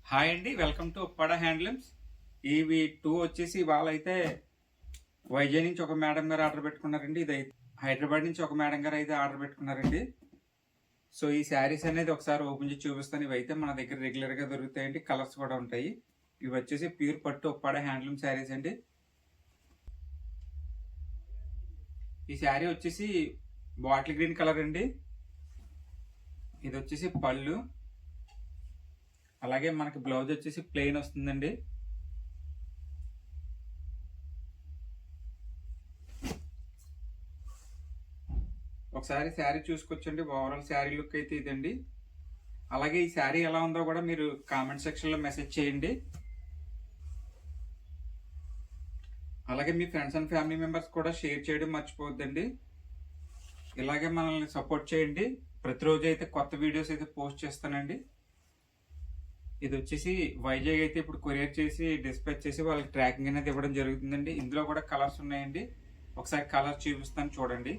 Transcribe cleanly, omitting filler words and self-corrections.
Hi అండి, welcome to Uppada handlooms. ఇవి 2 వచ్చేసి ఇవాళ అయితే వైజాగ్ నుంచి ఒక మేడం గారు ఆర్డర్ పెట్టుకున్నారండి. ఇది హైదరాబాద్ నుంచి ఒక మేడం గారు అయితే ఆర్డర్ పెట్టుకున్నారండి. సో ఈ శారీస్ అనేది ఒకసారి ఓపెన్ చేసి చూపిస్తాను. ఇవి అయితే మన దగ్గర రెగ్యులర్గా దొరుకుతాయండి, కలర్స్ కూడా ఉంటాయి. ఇవి వచ్చేసి ప్యూర్ పట్టు ఉప్పాడ హ్యాండ్లూమ్ శారీస్ అండి. ఈ శారీ వచ్చేసి బాటిల్ గ్రీన్ కలర్ అండి. ఇది వచ్చేసి పళ్ళు, అలాగే మనకి బ్లౌజ్ వచ్చేసి ప్లెయిన్ వస్తుందండి. ఒకసారి శారీ చూసుకొచ్చండి. ఓవరాల్ శారీ లుక్ అయితే ఇదండి. అలాగే ఈ శారీ ఎలా ఉందో కూడా మీరు కామెంట్ సెక్షన్లో మెసేజ్ చేయండి. అలాగే మీ ఫ్రెండ్స్ అండ్ ఫ్యామిలీ మెంబర్స్ కూడా షేర్ చేయడం మర్చిపోవద్దండి. ఇలాగే మనల్ని సపోర్ట్ చేయండి. ప్రతిరోజు అయితే కొత్త వీడియోస్ అయితే పోస్ట్ చేస్తానండి. ఇది వచ్చేసి వైజాగ్ అయితే ఇప్పుడు కొరియర్ చేసి డిస్పాచ్ చేసి వాళ్ళకి ట్రాకింగ్ అనేది ఇవ్వడం జరుగుతుందండి. ఇందులో కూడా కలర్స్ ఉన్నాయండి. ఒకసారి కలర్స్ చూపిస్తాను చూడండి.